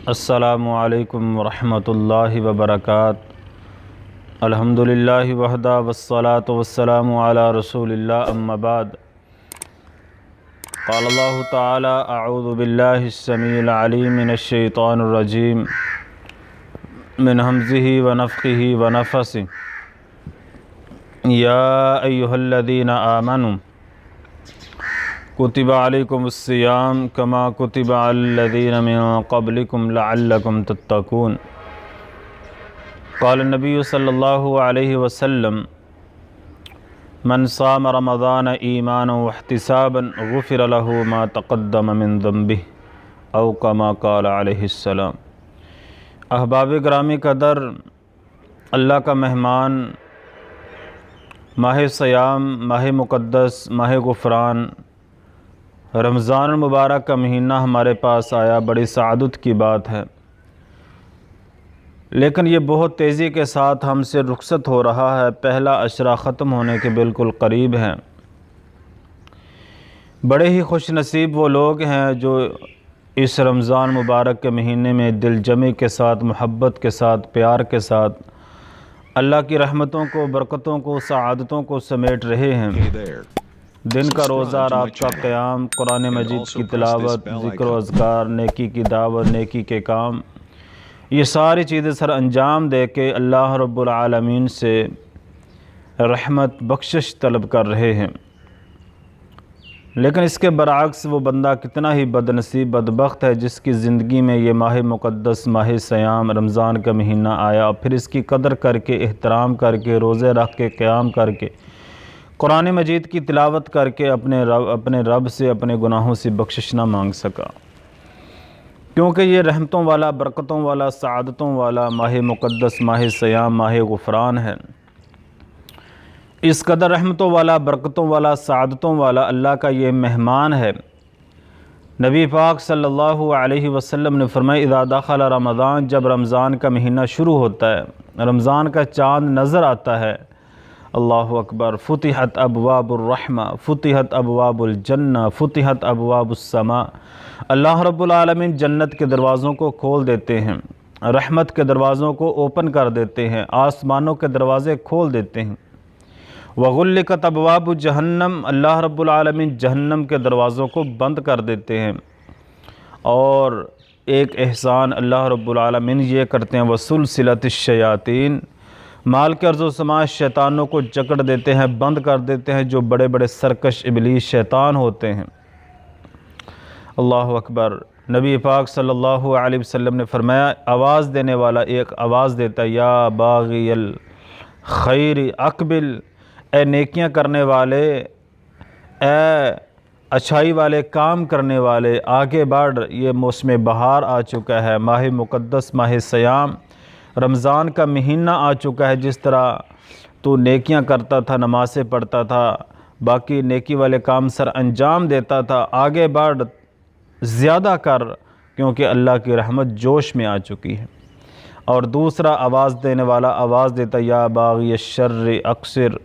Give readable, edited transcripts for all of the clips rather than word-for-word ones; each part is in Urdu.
السلام علیکم ورحمۃ اللہ وبرکاتہ۔ الحمدللہ وحدہ والصلاة والسلام علی رسول اللہ، اما بعد۔ قال اللہ تعالی اعوذ باللہ السمیع العلیم من الشیطان الرجیم من ہمزہ ونفخہ ونفثہ۔ یا ایہا الذین آمنوا کتب علیکم الصیام کما کتب علی الذین من قبلکم لعلکم تتقون۔ قال النبی صلی اللہ علیہ وسلم من صام رمضان ایمانا واحتسابا غفر له ما تقدم من ذنبہ او کما قال علیہ السلام۔ احباب گرامی قدر، اللہ کا مہمان، ماہ صیام، ماہ مقدس، ماہ غفران، رمضان المبارک کا مہینہ ہمارے پاس آیا، بڑی سعادت کی بات ہے، لیکن یہ بہت تیزی کے ساتھ ہم سے رخصت ہو رہا ہے، پہلا عشرہ ختم ہونے کے بالکل قریب ہیں۔ بڑے ہی خوش نصیب وہ لوگ ہیں جو اس رمضان مبارک کے مہینے میں دل جمی کے ساتھ، محبت کے ساتھ، پیار کے ساتھ اللہ کی رحمتوں کو، برکتوں کو، سعادتوں کو سمیٹ رہے ہیں۔ دن کا روزہ، رات کا قیام، قرآن مجید کی تلاوت، ذکر و اذکار، نیکی کی دعوت، نیکی کے کام، یہ ساری چیزیں سر انجام دے کے اللہ رب العالمین سے رحمت بخشش طلب کر رہے ہیں۔ لیکن اس کے برعکس وہ بندہ کتنا ہی بد نصیب، بدبخت ہے جس کی زندگی میں یہ ماہ مقدس، ماہ صیام، رمضان کا مہینہ آیا اور پھر اس کی قدر کر کے، احترام کر کے، روزے رکھ کے، قیام کر کے، قرآن مجید کی تلاوت کر کے اپنے رب سے اپنے گناہوں سے بخشش نہ مانگ سکا، کیونکہ یہ رحمتوں والا، برکتوں والا، سعادتوں والا ماہ مقدس، ماہ صیام، ماہ غفران ہے۔ اس قدر رحمتوں والا، برکتوں والا، سعادتوں والا اللہ کا یہ مہمان ہے۔ نبی پاک صلی اللہ علیہ وسلم نے فرمایا اذا دخل رمضان، جب رمضان کا مہینہ شروع ہوتا ہے، رمضان کا چاند نظر آتا ہے، اللہ اکبر، فتحت ابواب الرحمہ، فتحت ابواب الجنہ، فتحت ابواب السماء۔ اللہ رب العالمین جنت کے دروازوں کو کھول دیتے ہیں، رحمت کے دروازوں کو اوپن کر دیتے ہیں، آسمانوں کے دروازے کھول دیتے ہیں۔ وغلقت ابواب جہنم، اللہ رب العالمین جہنم کے دروازوں کو بند کر دیتے ہیں۔ اور ایک احسان اللہ رب العالمین یہ کرتے ہیں، وسلسلۃ الشیاطین، مال کے عرض و سماع شیطانوں کو جکڑ دیتے ہیں، بند کر دیتے ہیں، جو بڑے بڑے سرکش ابلیس شیطان ہوتے ہیں۔ اللہ اکبر۔ نبی پاک صلی اللہ علیہ وسلم نے فرمایا آواز دینے والا ایک آواز دیتا ہے، یا باغی الخیر اقبل، اے نیکیاں کرنے والے، اے اچھائی والے کام کرنے والے، آگے بڑھ، یہ موسم بہار آ چکا ہے، ماہ مقدس، ماہ صیام، رمضان کا مہینہ آ چکا ہے۔ جس طرح تو نیکیاں کرتا تھا، نمازیں پڑھتا تھا، باقی نیکی والے کام سر انجام دیتا تھا، آگے بڑھ، زیادہ کر، کیونکہ اللہ کی رحمت جوش میں آ چکی ہے۔ اور دوسرا آواز دینے والا آواز دیتا، یا باغی الشر اقصر،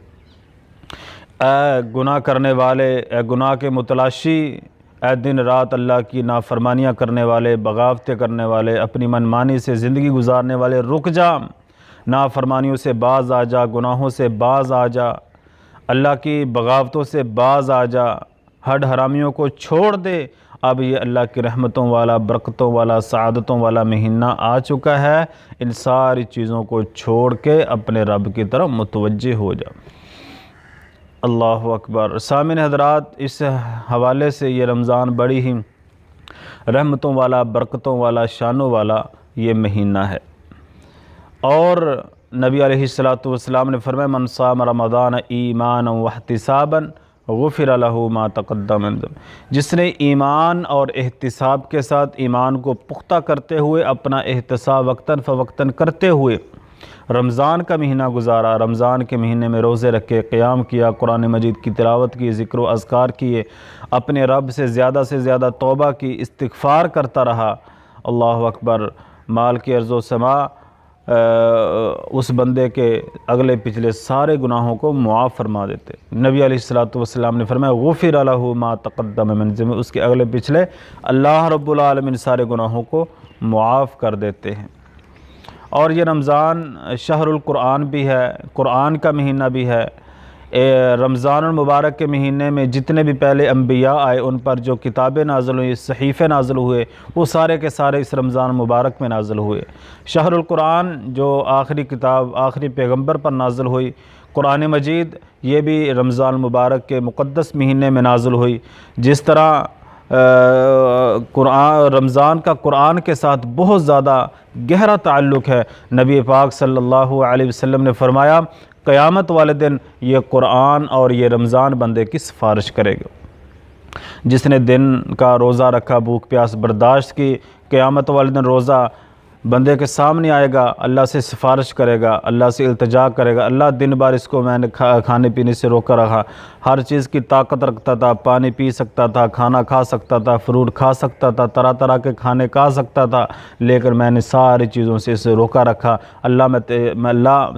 اے گناہ کرنے والے، اے گناہ کے متلاشی، اے دن رات اللہ کی نافرمانیاں کرنے والے، بغاوتیں کرنے والے، اپنی منمانی سے زندگی گزارنے والے، رک جا، نافرمانیوں سے باز آ جا، گناہوں سے باز آ جا، اللہ کی بغاوتوں سے باز آ جا، ہڈ حرامیوں کو چھوڑ دے۔ اب یہ اللہ کی رحمتوں والا، برکتوں والا، سعادتوں والا مہینہ آ چکا ہے، ان ساری چیزوں کو چھوڑ کے اپنے رب کی طرف متوجہ ہو جا۔ اللہ اکبر۔ سامعین حضرات، اس حوالے سے یہ رمضان بڑی ہی رحمتوں والا، برکتوں والا، شانوں والا یہ مہینہ ہے۔ اور نبی علیہ الصلوۃ نے فرمایا من صام رمضان ایمانا واحتسابا غفر له ما تقدم من ذنبہ، جس نے ایمان اور احتساب کے ساتھ، ایمان کو پختہ کرتے ہوئے، اپنا احتساب وقتاً فوقتاً کرتے ہوئے رمضان کا مہینہ گزارا، رمضان کے مہینے میں روزے رکھے، قیام کیا، قرآن مجید کی تلاوت کی، ذکر و اذکار کیے، اپنے رب سے زیادہ توبہ کی، استغفار کرتا رہا، اللہ اکبر، مال کی عرض و سماع اس بندے کے اگلے پچھلے سارے گناہوں کو معاف فرما دیتے۔ نبی علیہ الصلوۃ نے فرمایا غفر لہ ما تقدم من ذنبہ، اس کے اگلے پچھلے اللہ رب العالمین سارے گناہوں کو معاف کر دیتے ہیں۔ اور یہ رمضان شہر القرآن بھی ہے، قرآن کا مہینہ بھی ہے۔ رمضان المبارک کے مہینے میں جتنے بھی پہلے انبیاء آئے ان پر جو کتابیں نازل ہوئی، صحیفے نازل ہوئے، وہ سارے کے سارے اس رمضان مبارک میں نازل ہوئے۔ شہر القرآن جو آخری کتاب آخری پیغمبر پر نازل ہوئی، قرآن مجید، یہ بھی رمضان المبارک کے مقدس مہینے میں نازل ہوئی۔ جس طرح رمضان کا قرآن کے ساتھ بہت زیادہ گہرا تعلق ہے۔ نبی پاک صلی اللہ علیہ وسلم نے فرمایا قیامت والے دن یہ قرآن اور یہ رمضان بندے کی سفارش کرے گا۔ جس نے دن کا روزہ رکھا، بھوک پیاس برداشت کی، قیامت والے دن روزہ بندے کے سامنے آئے گا، اللہ سے سفارش کرے گا، اللہ سے التجا کرے گا، اللہ دن بھر اس کو میں نے کھانے پینے سے روکا رکھا، ہر چیز کی طاقت رکھتا تھا، پانی پی سکتا تھا، کھانا کھا سکتا تھا، فروٹ کھا سکتا تھا، طرح طرح کے کھانے کھا سکتا تھا، لیکن میں نے ساری چیزوں سے اسے روکا رکھا۔ اللہ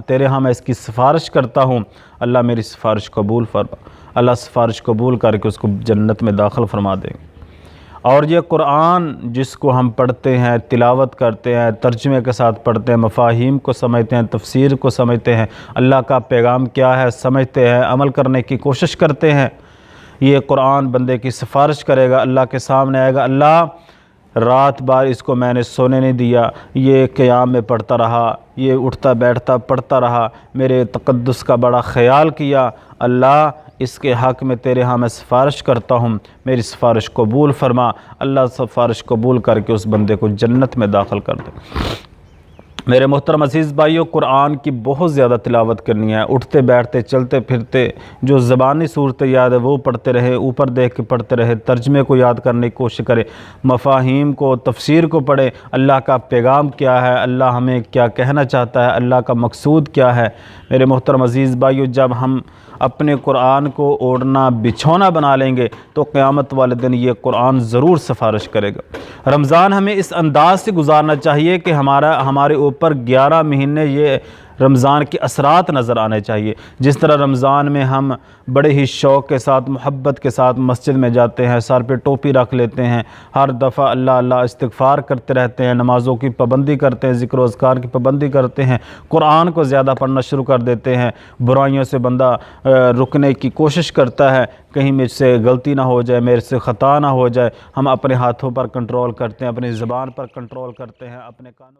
تیرے ہاں میں اس کی سفارش کرتا ہوں، اللہ میری سفارش قبول فرما۔ اللہ سفارش قبول کر کے اس کو جنت میں داخل فرما دیں گے۔ اور یہ قرآن جس کو ہم پڑھتے ہیں، تلاوت کرتے ہیں، ترجمے کے ساتھ پڑھتے ہیں، مفاہیم کو سمجھتے ہیں، تفسیر کو سمجھتے ہیں، اللہ کا پیغام کیا ہے سمجھتے ہیں، عمل کرنے کی کوشش کرتے ہیں، یہ قرآن بندے کی سفارش کرے گا، اللہ کے سامنے آئے گا، اللہ رات بار اس کو میں نے سونے نہیں دیا، یہ قیام میں پڑھتا رہا، یہ اٹھتا بیٹھتا پڑھتا رہا، میرے تقدس کا بڑا خیال کیا، اللہ اس کے حق میں تیرے ہاں میں سفارش کرتا ہوں، میری سفارش قبول فرما۔ اللہ سفارش قبول کر کے اس بندے کو جنت میں داخل کر دے۔ میرے محترم عزیز بھائیو، قرآن کی بہت زیادہ تلاوت کرنی ہے، اٹھتے بیٹھتے چلتے پھرتے جو زبانی صورت یاد ہے وہ پڑھتے رہے، اوپر دیکھ کے پڑھتے رہے، ترجمے کو یاد کرنے کی کوشش کرے، مفاہیم کو، تفسیر کو پڑھے، اللہ کا پیغام کیا ہے، اللہ ہمیں کیا کہنا چاہتا ہے، اللہ کا مقصود کیا ہے۔ میرے محترم عزیز بھائیو، جب ہم اپنے قرآن کو اوڑھنا بچھونا بنا لیں گے تو قیامت والے دن یہ قرآن ضرور سفارش کرے گا۔ رمضان ہمیں اس انداز سے گزارنا چاہیے کہ ہمارے اوپر 11 مہینے یہ رمضان کے اثرات نظر آنے چاہیے۔ جس طرح رمضان میں ہم بڑے ہی شوق کے ساتھ، محبت کے ساتھ مسجد میں جاتے ہیں، سر پہ ٹوپی رکھ لیتے ہیں، ہر دفعہ اللہ اللہ استغفار کرتے رہتے ہیں، نمازوں کی پابندی کرتے ہیں، ذکر و اذکار کی پابندی کرتے ہیں، قرآن کو زیادہ پڑھنا شروع کر دیتے ہیں، برائیوں سے بندہ رکنے کی کوشش کرتا ہے، کہیں مجھ سے غلطی نہ ہو جائے، میرے سے خطا نہ ہو جائے، ہم اپنے ہاتھوں پر کنٹرول کرتے ہیں، اپنی زبان پر کنٹرول کرتے ہیں، اپنے کانوں